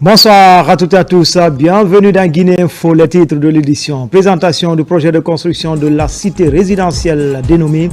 Bonsoir à toutes et à tous, bienvenue dans Guinée Info, les titres de l'édition. Présentation du projet de construction de la cité résidentielle dénommée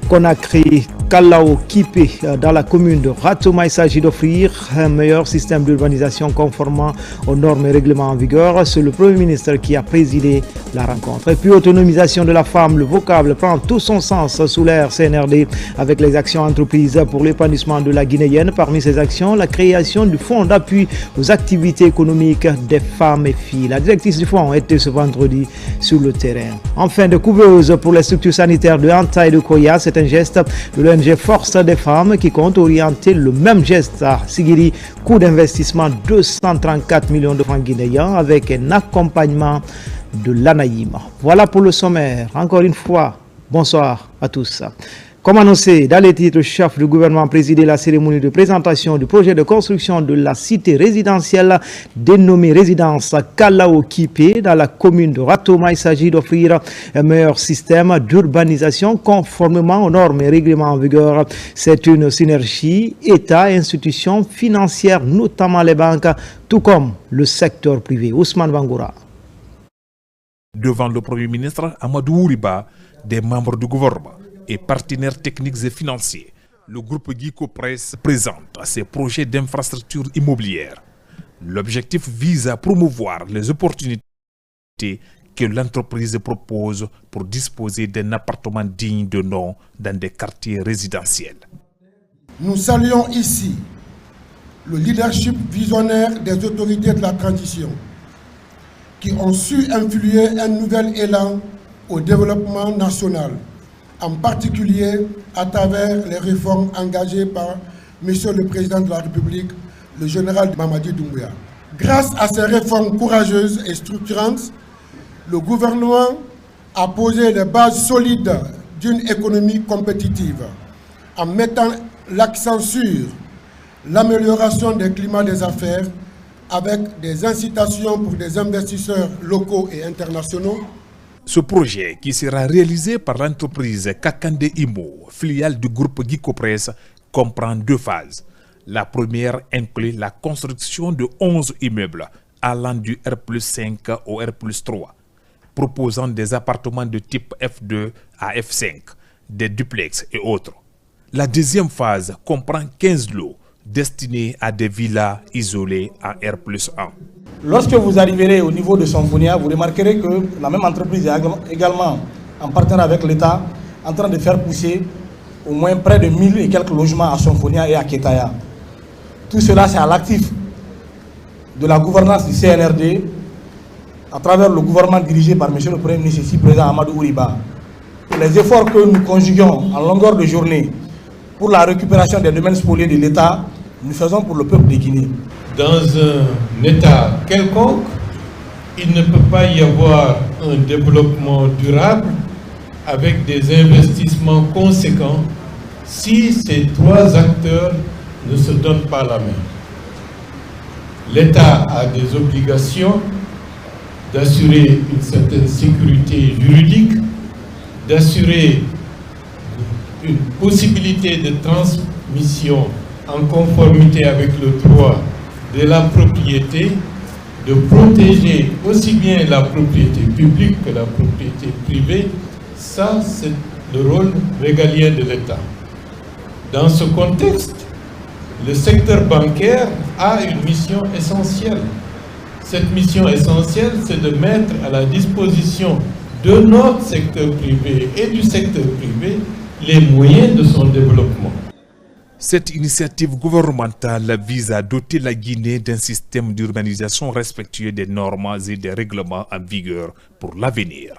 Conakry Kalao Kipé dans la commune de Ratouma. Il s'agit d'offrir un meilleur système d'urbanisation conformément aux normes et règlements en vigueur. C'est le Premier ministre qui a présidé la rencontre. Et puis autonomisation de la femme, le vocable prend tout son sens sous l'ère CNRD avec les actions entreprises pour l'épanouissement de la Guinéenne. Parmi ces actions, la création du fonds d'appui aux activités économiques des femmes et filles. La directrice du fonds était ce vendredi sur le terrain. Enfin, de couveuse pour les structures sanitaires de Anta et de Koya, c'est un geste de l'ONG Force des femmes qui compte orienter le même geste à Sigiri. Coût d'investissement 234 millions de francs guinéens avec un accompagnement de l'ANAïM. Voilà pour le sommaire. Encore une fois, bonsoir à tous. Comme annoncé dans les titres, chef du gouvernement a présidé la cérémonie de présentation du projet de construction de la cité résidentielle dénommée résidence Kalao Kipé dans la commune de Ratouma. Il s'agit d'offrir un meilleur système d'urbanisation conformément aux normes et règlements en vigueur. C'est une synergie État-institutions financières, notamment les banques, tout comme le secteur privé. Ousmane Bangoura. Devant le Premier ministre Amadou Ouriba, des membres du gouvernement et partenaires techniques et financiers, le groupe Guico Presse présente ses projets d'infrastructures immobilières. L'objectif vise à promouvoir les opportunités que l'entreprise propose pour disposer d'un appartement digne de nom dans des quartiers résidentiels. Nous saluons ici le leadership visionnaire des autorités de la transition qui ont su influer un nouvel élan au développement national, en particulier à travers les réformes engagées par M. le Président de la République, le général Mamadi Doumbouya. Grâce à ces réformes courageuses et structurantes, le gouvernement a posé les bases solides d'une économie compétitive, en mettant l'accent sur l'amélioration des climats des affaires, avec des incitations pour des investisseurs locaux et internationaux. Ce projet, qui sera réalisé par l'entreprise Kakande Imo, filiale du groupe Guico Presse, comprend deux phases. La première inclut la construction de 11 immeubles allant du R+5 au R+3, proposant des appartements de type F2 à F5, des duplex et autres. La deuxième phase comprend 15 lots destinés à des villas isolées à R+1. Lorsque vous arriverez au niveau de Sonfonia, vous remarquerez que la même entreprise est également en partenariat avec l'État en train de faire pousser au moins près de 1000 et quelques logements à Sonfonia et à Ketaya. Tout cela, c'est à l'actif de la gouvernance du CNRD à travers le gouvernement dirigé par M. le Premier ministre ici présent Amadou Ouriba. Les efforts que nous conjuguons en longueur de journée pour la récupération des domaines spoliés de l'État, nous faisons pour le peuple de Guinée. Dans un État quelconque, il ne peut pas y avoir un développement durable avec des investissements conséquents si ces trois acteurs ne se donnent pas la main. L'État a des obligations d'assurer une certaine sécurité juridique, d'assurer une possibilité de transmission en conformité avec le droit de la propriété, de protéger aussi bien la propriété publique que la propriété privée. Ça, c'est le rôle régalien de l'État. Dans ce contexte, le secteur bancaire a une mission essentielle. Cette mission essentielle, c'est de mettre à la disposition de notre secteur privé et du secteur privé les moyens de son développement. Cette initiative gouvernementale vise à doter la Guinée d'un système d'urbanisation respectueux des normes et des règlements en vigueur pour l'avenir.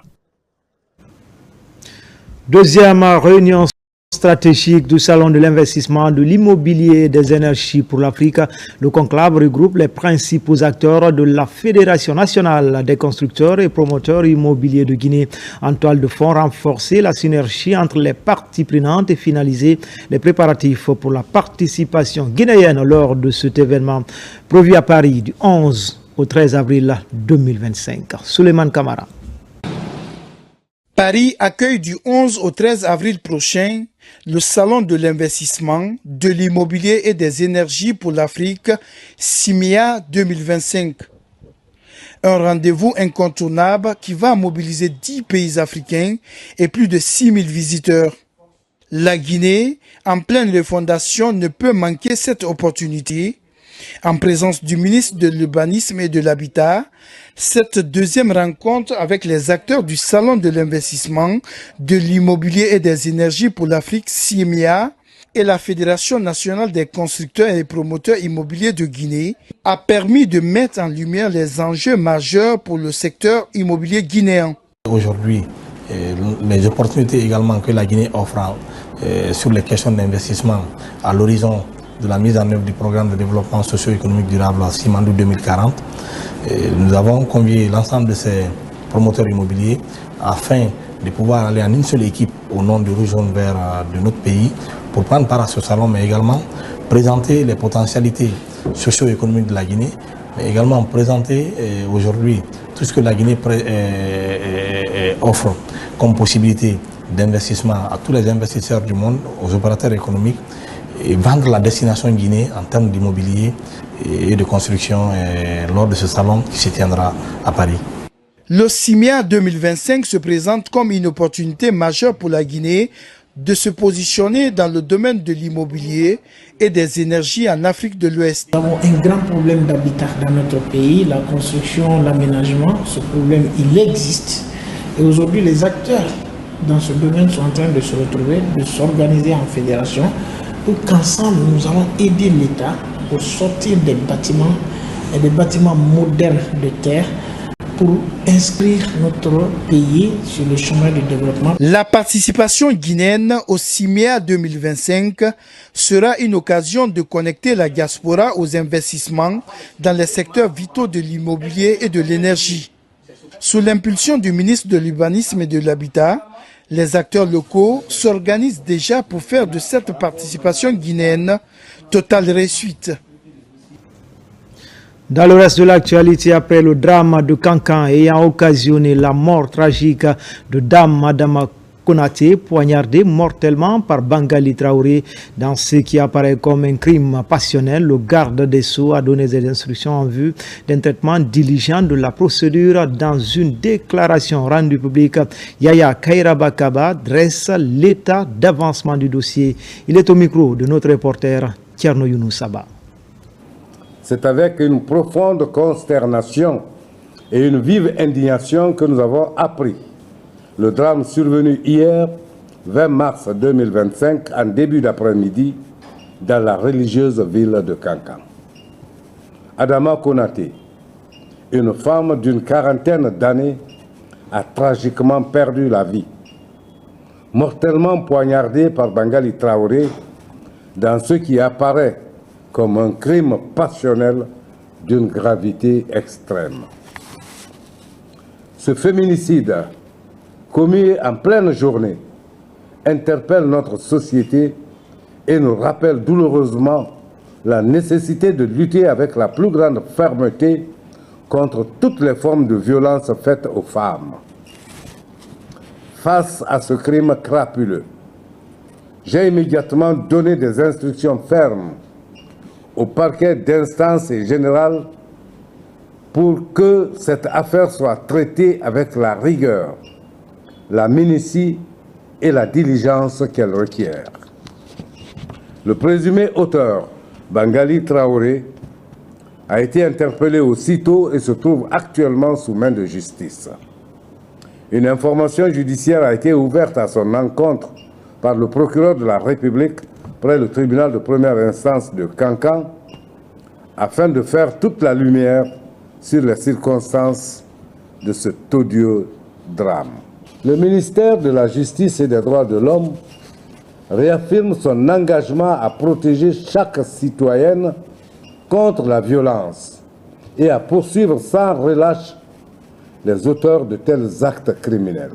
Deuxième réunion stratégique du Salon de l'investissement de l'immobilier des énergies pour l'Afrique. Le conclave regroupe les principaux acteurs de la Fédération nationale des constructeurs et promoteurs immobiliers de Guinée. En toile de fond, renforcer la synergie entre les parties prenantes et finaliser les préparatifs pour la participation guinéenne lors de cet événement prévu à Paris du 11 au 13 avril 2025. Souleymane Kamara. Paris accueille du 11 au 13 avril prochain le Salon de l'investissement, de l'immobilier et des énergies pour l'Afrique, CIMIA 2025. Un rendez-vous incontournable qui va mobiliser 10 pays africains et plus de 6000 visiteurs. La Guinée, en pleine refondation, ne peut manquer cette opportunité. En présence du ministre de l'Urbanisme et de l'Habitat, cette deuxième rencontre avec les acteurs du Salon de l'investissement, de l'immobilier et des énergies pour l'Afrique, CIMIA, et la Fédération nationale des constructeurs et promoteurs immobiliers de Guinée a permis de mettre en lumière les enjeux majeurs pour le secteur immobilier guinéen. Aujourd'hui, les opportunités également que la Guinée offre sur les questions d'investissement à l'horizon de la mise en œuvre du programme de développement socio-économique durable à Simandou 2040. Nous avons convié l'ensemble de ces promoteurs immobiliers afin de pouvoir aller en une seule équipe au nom du Rouge Jaune Vert de notre pays pour prendre part à ce salon, mais également présenter les potentialités socio-économiques de la Guinée, mais également présenter aujourd'hui tout ce que la Guinée offre comme possibilité d'investissement à tous les investisseurs du monde, aux opérateurs économiques, et vendre la destination Guinée en termes d'immobilier et de construction lors de ce salon qui se tiendra à Paris. Le CIMIA 2025 se présente comme une opportunité majeure pour la Guinée de se positionner dans le domaine de l'immobilier et des énergies en Afrique de l'Ouest. Nous avons un grand problème d'habitat dans notre pays, la construction, l'aménagement. Ce problème, il existe. Et aujourd'hui, les acteurs dans ce domaine sont en train de se retrouver, de s'organiser en fédération pour qu'ensemble, nous allons aider l'État pour sortir des bâtiments et des bâtiments modernes de terre pour inscrire notre pays sur le chemin du développement. La participation guinéenne au CIMIA 2025 sera une occasion de connecter la diaspora aux investissements dans les secteurs vitaux de l'immobilier et de l'énergie. Sous l'impulsion du ministre de l'Urbanisme et de l'Habitat, les acteurs locaux s'organisent déjà pour faire de cette participation guinéenne totale réussite. Dans le reste de l'actualité, après le drame de Kankan ayant occasionné la mort tragique de Dame Adama Konaté, poignardée mortellement par Bangali Traoré dans ce qui apparaît comme un crime passionnel, le garde des Sceaux a donné des instructions en vue d'un traitement diligent de la procédure. Dans une déclaration rendue publique, Yaya Kairabakaba dresse l'état d'avancement du dossier. Il est au micro de notre reporter Tierno Younoussaba. C'est avec une profonde consternation et une vive indignation que nous avons appris le drame survenu hier, 20 mars 2025, en début d'après-midi, dans la religieuse ville de Kankan. Adama Konaté, une femme d'une quarantaine d'années, a tragiquement perdu la vie, mortellement poignardée par Bangali Traoré dans ce qui apparaît comme un crime passionnel d'une gravité extrême. Ce féminicide, commis en pleine journée, interpelle notre société et nous rappelle douloureusement la nécessité de lutter avec la plus grande fermeté contre toutes les formes de violence faites aux femmes. Face à ce crime crapuleux, j'ai immédiatement donné des instructions fermes au parquet d'instance et général pour que cette affaire soit traitée avec la rigueur, la minutie et la diligence qu'elle requiert. Le présumé auteur, Bangali Traoré, a été interpellé aussitôt et se trouve actuellement sous main de justice. Une information judiciaire a été ouverte à son encontre par le procureur de la République près le tribunal de première instance de Kankan afin de faire toute la lumière sur les circonstances de cet odieux drame. Le ministère de la Justice et des Droits de l'Homme réaffirme son engagement à protéger chaque citoyenne contre la violence et à poursuivre sans relâche les auteurs de tels actes criminels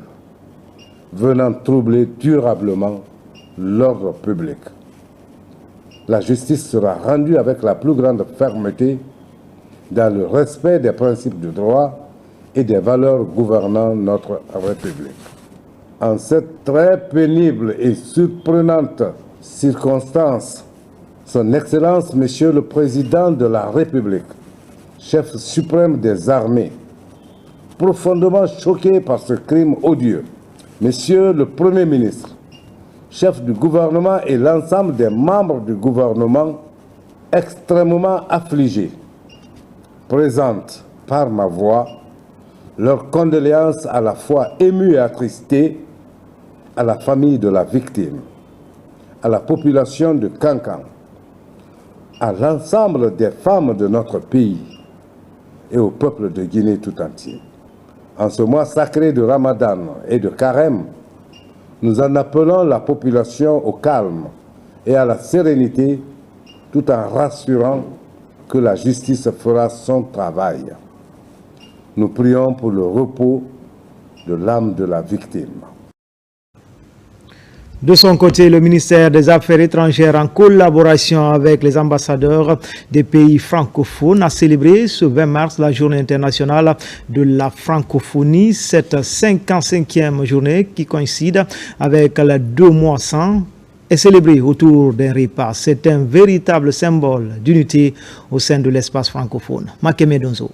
venant troubler durablement l'ordre public. La justice sera rendue avec la plus grande fermeté dans le respect des principes du droit et des valeurs gouvernant notre République. En cette très pénible et surprenante circonstance, Son Excellence, Monsieur le Président de la République, chef suprême des armées, profondément choqué par ce crime odieux, Monsieur le Premier ministre, chef du gouvernement et l'ensemble des membres du gouvernement extrêmement affligés, présentent par ma voix leurs condoléances à la fois émues et attristées à la famille de la victime, à la population de Kankan, à l'ensemble des femmes de notre pays et au peuple de Guinée tout entier. En ce mois sacré de Ramadan et de Carême, nous en appelons la population au calme et à la sérénité, tout en rassurant que la justice fera son travail. Nous prions pour le repos de l'âme de la victime. De son côté, le ministère des Affaires étrangères, en collaboration avec les ambassadeurs des pays francophones, a célébré ce 20 mars la journée internationale de la francophonie, cette 55e journée qui coïncide avec les 2 mois sans est célébrée autour d'un repas. C'est un véritable symbole d'unité au sein de l'espace francophone. Makeme Donzo.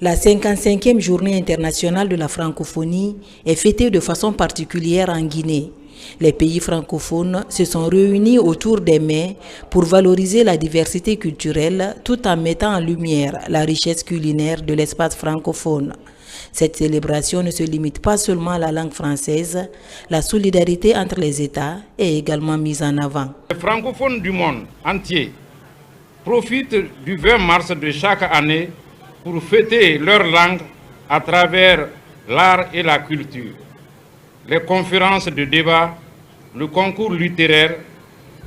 La 55e journée internationale de la francophonie est fêtée de façon particulière en Guinée. Les pays francophones se sont réunis autour des mets pour valoriser la diversité culturelle tout en mettant en lumière la richesse culinaire de l'espace francophone. Cette célébration ne se limite pas seulement à la langue française, la solidarité entre les États est également mise en avant. Les francophones du monde entier profitent du 20 mars de chaque année pour fêter leur langue à travers l'art et la culture, les conférences de débat, le concours littéraire,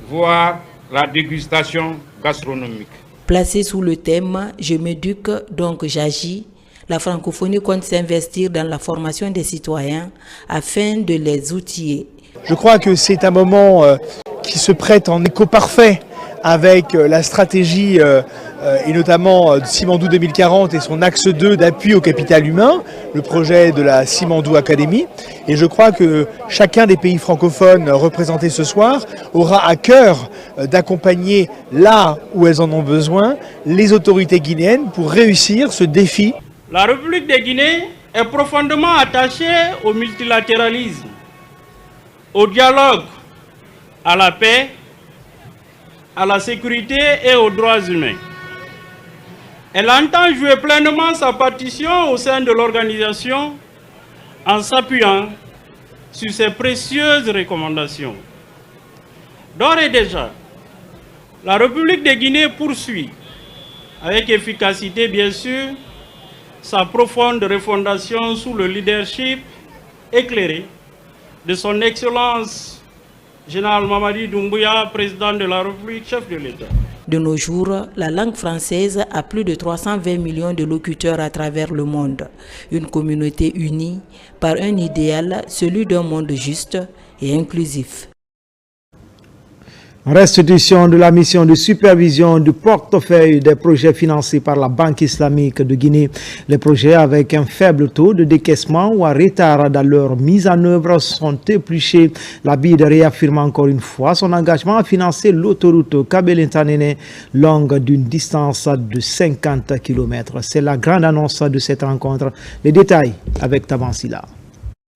voire la dégustation gastronomique. Placé sous le thème « Je m'éduque, donc j'agis », la francophonie compte s'investir dans la formation des citoyens afin de les outiller. Je crois que c'est un moment qui se prête en écho parfait avec la stratégie et notamment Simandou 2040 et son axe 2 d'appui au capital humain, le projet de la Simandou Academy. Et je crois que chacun des pays francophones représentés ce soir aura à cœur d'accompagner là où elles en ont besoin les autorités guinéennes pour réussir ce défi. La République de Guinée est profondément attachée au multilatéralisme, au dialogue, à la paix, à la sécurité et aux droits humains. Elle entend jouer pleinement sa partition au sein de l'organisation en s'appuyant sur ses précieuses recommandations. D'ores et déjà, la République de Guinée poursuit, avec efficacité bien sûr, sa profonde refondation sous le leadership éclairé de son Excellence Général Mamadi Doumbouya, président de la République, chef de l'État. De nos jours, la langue française a plus de 320 millions de locuteurs à travers le monde. Une communauté unie par un idéal, celui d'un monde juste et inclusif. Restitution de la mission de supervision du portefeuille des projets financés par la Banque islamique de Guinée. Les projets avec un faible taux de décaissement ou un retard dans leur mise en œuvre sont épluchés. La BID réaffirme encore une fois son engagement à financer l'autoroute Kabele-Ntanene, longue d'une distance de 50 km. C'est la grande annonce de cette rencontre. Les détails avec Tabansila.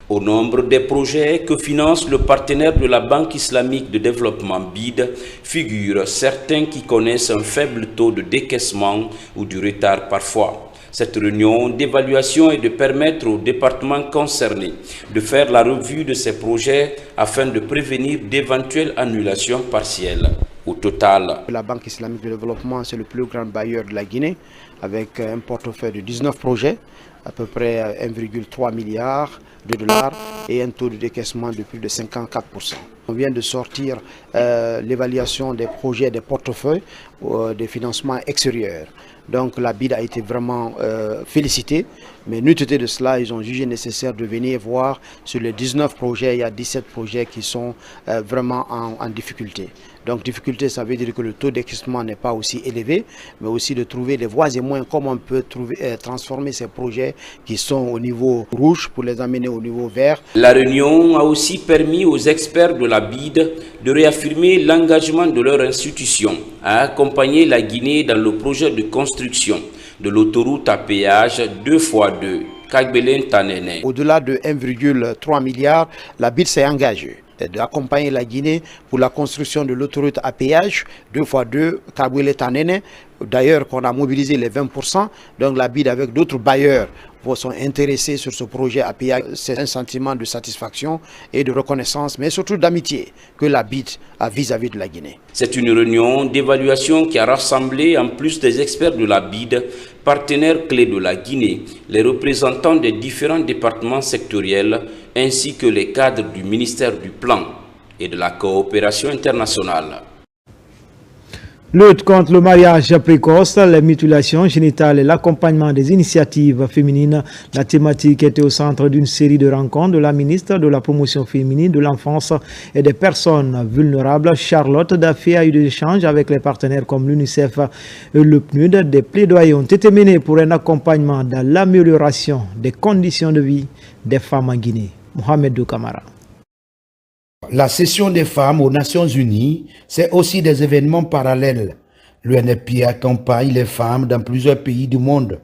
Au nombre des projets que finance le partenaire de la Banque islamique de développement BID figurent certains qui connaissent un faible taux de décaissement ou du retard parfois. Cette réunion d'évaluation est de permettre aux départements concernés de faire la revue de ces projets afin de prévenir d'éventuelles annulations partielles. Au total, la Banque islamique de développement, c'est le plus grand bailleur de la Guinée avec un portefeuille de 19 projets, à peu près 1,3 milliard de dollars et un taux de décaissement de plus de 54%. On vient de sortir l'évaluation des projets des portefeuilles des financements extérieurs. Donc la BID a été vraiment félicitée. Mais n'eût été de cela, ils ont jugé nécessaire de venir voir sur les 19 projets, il y a 17 projets qui sont vraiment en difficulté. Donc difficulté, ça veut dire que le taux d'équipement n'est pas aussi élevé, mais aussi de trouver les voies et moyens, comment on peut transformer ces projets qui sont au niveau rouge pour les amener au niveau vert. La réunion a aussi permis aux experts de la BID de réaffirmer l'engagement de leur institution à accompagner la Guinée dans le projet de construction de l'autoroute à péage 2x2 Kagbelen-Tanene. Au-delà de 1,3 milliard, la BID s'est engagée d'accompagner la Guinée pour la construction de l'autoroute à péage 2x2 Kagbelen-Tanene. D'ailleurs, qu'on a mobilisé les 20%, donc la BID avec d'autres bailleurs sont intéressés sur ce projet à péage. C'est un sentiment de satisfaction et de reconnaissance, mais surtout d'amitié que la BID a vis-à-vis de la Guinée. C'est une réunion d'évaluation qui a rassemblé, en plus des experts de la BID, partenaires clés de la Guinée, les représentants des différents départements sectoriels, ainsi que les cadres du ministère du Plan et de la coopération internationale. Lutte contre le mariage précoce, les mutilations génitales et l'accompagnement des initiatives féminines. La thématique était au centre d'une série de rencontres de la ministre de la Promotion féminine, de l'enfance et des personnes vulnérables. Charlotte Daffé a eu des échanges avec les partenaires comme l'UNICEF et le PNUD. Des plaidoyers ont été menés pour un accompagnement dans l'amélioration des conditions de vie des femmes en Guinée. Mohamed Doukamara. La session des femmes aux Nations Unies, c'est aussi des événements parallèles. L'UNFPA accompagne les femmes dans plusieurs pays du monde.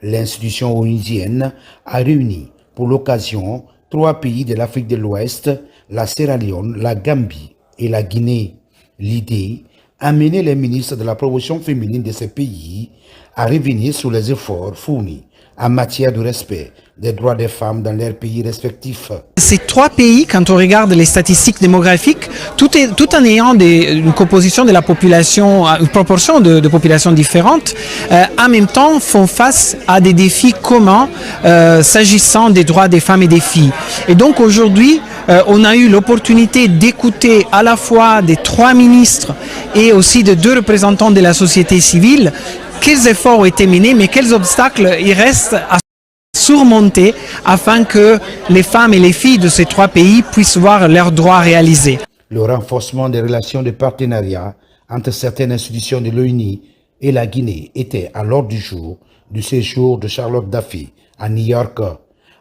L'institution onusienne a réuni pour l'occasion 3 pays de l'Afrique de l'Ouest, la Sierra Leone, la Gambie et la Guinée. L'idée, amener les ministres de la promotion féminine de ces pays à revenir sur les efforts fournis en matière de respect des droits des femmes dans leurs pays respectifs. Ces 3 pays, quand on regarde les statistiques démographiques, tout en ayant une composition de la population, une proportion de populations différentes, en même temps font face à des défis communs s'agissant des droits des femmes et des filles. Et donc aujourd'hui, on a eu l'opportunité d'écouter à la fois des 3 ministres et aussi de 2 représentants de la société civile quels efforts ont été menés, mais quels obstacles il reste à surmonter afin que les femmes et les filles de ces 3 pays puissent voir leurs droits réalisés. Le renforcement des relations de partenariat entre certaines institutions de l'ONU et la Guinée était à l'ordre du jour du séjour de Charlotte Daffé à New York.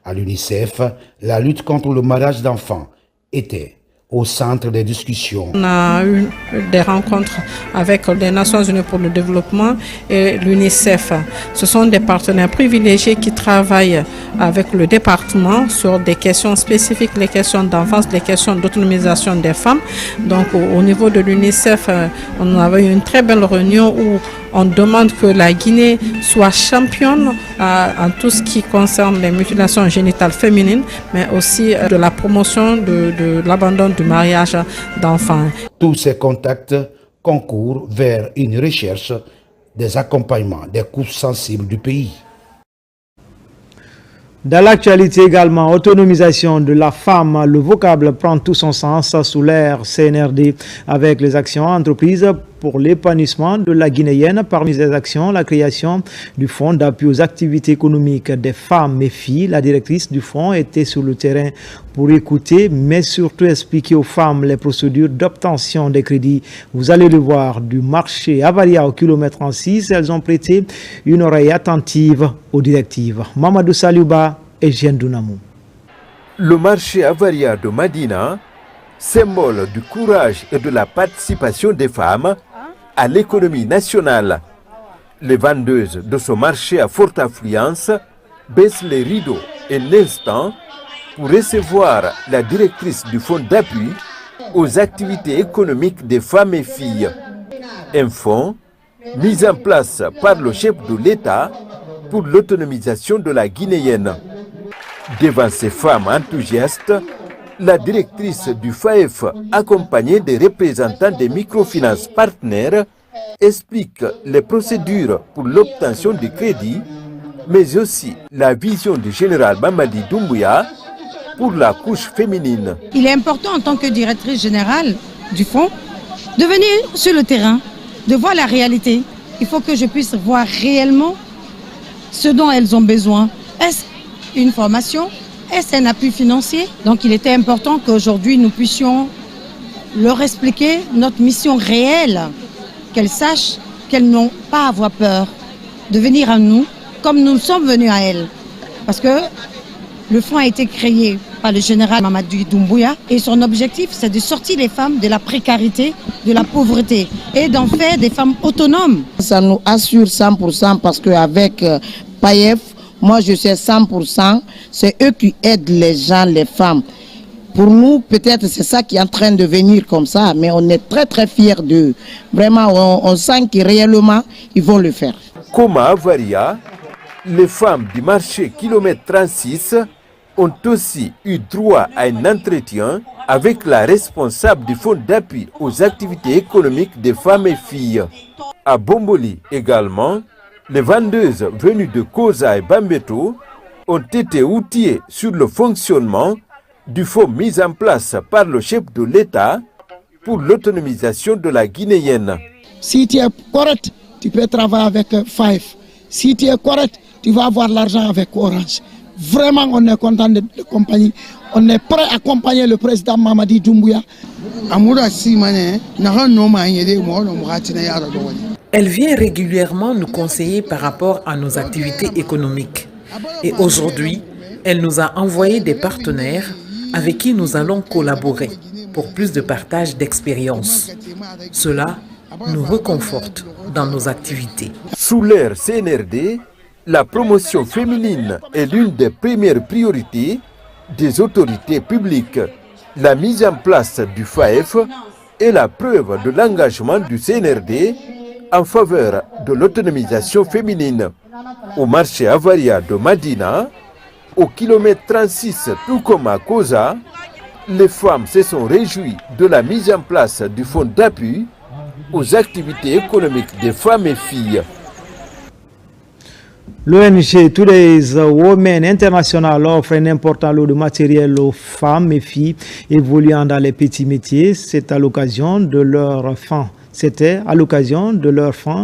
À l'UNICEF, la lutte contre le mariage d'enfants était au centre des discussions. On a eu des rencontres avec les Nations Unies pour le développement et l'UNICEF. Ce sont des partenaires privilégiés qui travaillent avec le département sur des questions spécifiques, les questions d'enfance, les questions d'autonomisation des femmes. Donc au niveau de l'UNICEF, on avait eu une très belle réunion où on demande que la Guinée soit championne en tout ce qui concerne les mutilations génitales féminines, mais aussi de la promotion de l'abandon du mariage d'enfants. Tous ces contacts concourent vers une recherche des accompagnements des couches sensibles du pays. Dans l'actualité également, autonomisation de la femme, le vocable prend tout son sens sous l'ère CNRD avec les actions entreprises pour l'épanouissement de la Guinéenne. Parmi ces actions, la création du fonds d'appui aux activités économiques des femmes et filles. La directrice du fonds était sur le terrain pour écouter, mais surtout expliquer aux femmes les procédures d'obtention des crédits. Vous allez le voir, du marché Avaria au kilomètre 36, elles ont prêté une oreille attentive aux directives. Mamadou Saliouba et Jeanne Dounamou. Le marché Avaria de Madina, symbole du courage et de la participation des femmes à l'économie nationale. Les vendeuses de ce marché à forte affluence baissent les rideaux un instant pour recevoir la directrice du fonds d'appui aux activités économiques des femmes et filles. Un fonds mis en place par le chef de l'État pour l'autonomisation de la Guinéenne. Devant ces femmes enthousiastes, la directrice du FAEF, accompagnée des représentants des microfinances partenaires, explique les procédures pour l'obtention du crédit, mais aussi la vision du général Mamadi Doumbouya pour la couche féminine. Il est important en tant que directrice générale du fonds de venir sur le terrain, de voir la réalité, il faut que je puisse voir réellement ce dont elles ont besoin. Est-ce une formation? Est-ce un appui financier? Donc il était important qu'aujourd'hui nous puissions leur expliquer notre mission réelle, qu'elles sachent qu'elles n'ont pas à avoir peur de venir à nous comme nous sommes venus à elles. Parce que le fonds a été créé par le général Mamadou Doumbouya et son objectif c'est de sortir les femmes de la précarité, de la pauvreté et d'en faire des femmes autonomes. Ça nous assure 100% parce qu'avec PAEF, moi je sais 100%, c'est eux qui aident les gens, les femmes. Pour nous, peut-être c'est ça qui est en train de venir comme ça, mais on est très très fiers d'eux. Vraiment, on sent que réellement, ils vont le faire. Comme à Avaria, les femmes du marché kilomètre 36 ont aussi eu droit à un entretien avec la responsable du fonds d'appui aux activités économiques des femmes et filles. À Bomboli également, les vendeuses venues de Koza et Bambeto ont été outillées sur le fonctionnement du fonds mis en place par le chef de l'État pour l'autonomisation de la Guinéenne. Si tu es correct, tu peux travailler avec Five. Si tu es correct, tu vas avoir l'argent avec Orange. Vraiment, on est content de l'accompagner. On est prêt à accompagner le président Mamadi Doumbouya. Elle vient régulièrement nous conseiller par rapport à nos activités économiques. Et aujourd'hui, elle nous a envoyé des partenaires avec qui nous allons collaborer pour plus de partage d'expériences. Cela nous reconforte dans nos activités. Sous l'ère CNRD, la promotion féminine est l'une des premières priorités des autorités publiques. La mise en place du FAEF est la preuve de l'engagement du CNRD en faveur de l'autonomisation féminine. Au marché Avaria de Madina, au kilomètre 36, tout comme à Koza, les femmes se sont réjouies de la mise en place du fonds d'appui aux activités économiques des femmes et filles. L'ONG Today's Women International offre un important lot de matériel aux femmes et filles évoluant dans les petits métiers. C'était à l'occasion de leur fin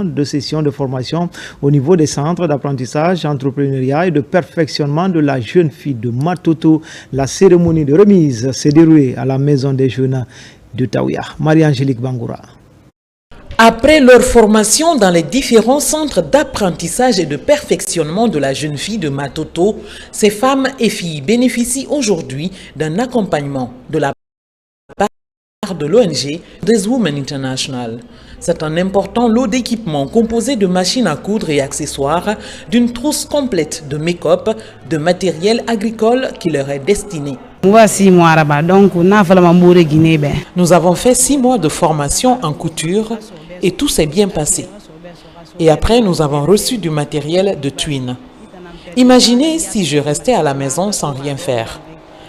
de session de formation au niveau des centres d'apprentissage, entrepreneuriat et de perfectionnement de la jeune fille de Matoto. La cérémonie de remise s'est déroulée à la maison des jeunes de Taouya. Marie-Angélique Bangoura. Après leur formation dans les différents centres d'apprentissage et de perfectionnement de la jeune fille de Matoto, ces femmes et filles bénéficient aujourd'hui d'un accompagnement de la part de l'ONG Today's Women International. C'est un important lot d'équipements composé de machines à coudre et accessoires, d'une trousse complète de make-up, de matériel agricole qui leur est destiné. Nous avons fait 6 mois de formation en couture et tout s'est bien passé. Et après, nous avons reçu du matériel de Twin. Imaginez si je restais à la maison sans rien faire.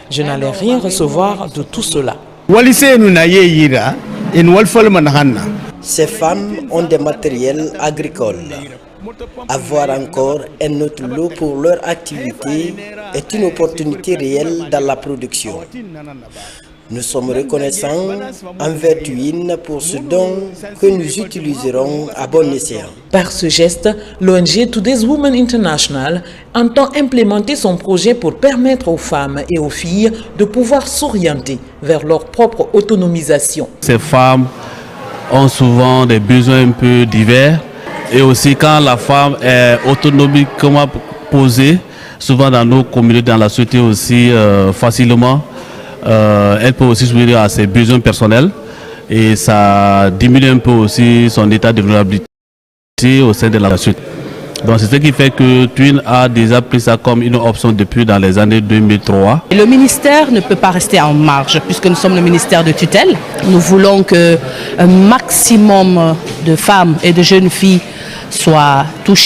Je n'allais rien recevoir de tout cela. Ces femmes ont des matériels agricoles. Avoir encore un autre lot pour leur activité est une opportunité réelle dans la production. Nous sommes reconnaissants envers Twin pour ce don que nous utiliserons à bon escient. Par ce geste, l'ONG Today's Women International entend implémenter son projet pour permettre aux femmes et aux filles de pouvoir s'orienter vers leur propre autonomisation. Ces femmes ont souvent des besoins un peu divers et aussi quand la femme est autonomiquement posée, souvent dans nos communautés, dans la société aussi facilement, elle peut aussi subvenir à ses besoins personnels et ça diminue un peu aussi son état de vulnérabilité au sein de la société. Donc c'est ce qui fait que Twin a déjà pris ça comme une option depuis dans les années 2003. Le ministère ne peut pas rester en marge puisque nous sommes le ministère de tutelle. Nous voulons qu'un maximum de femmes et de jeunes filles soient touchées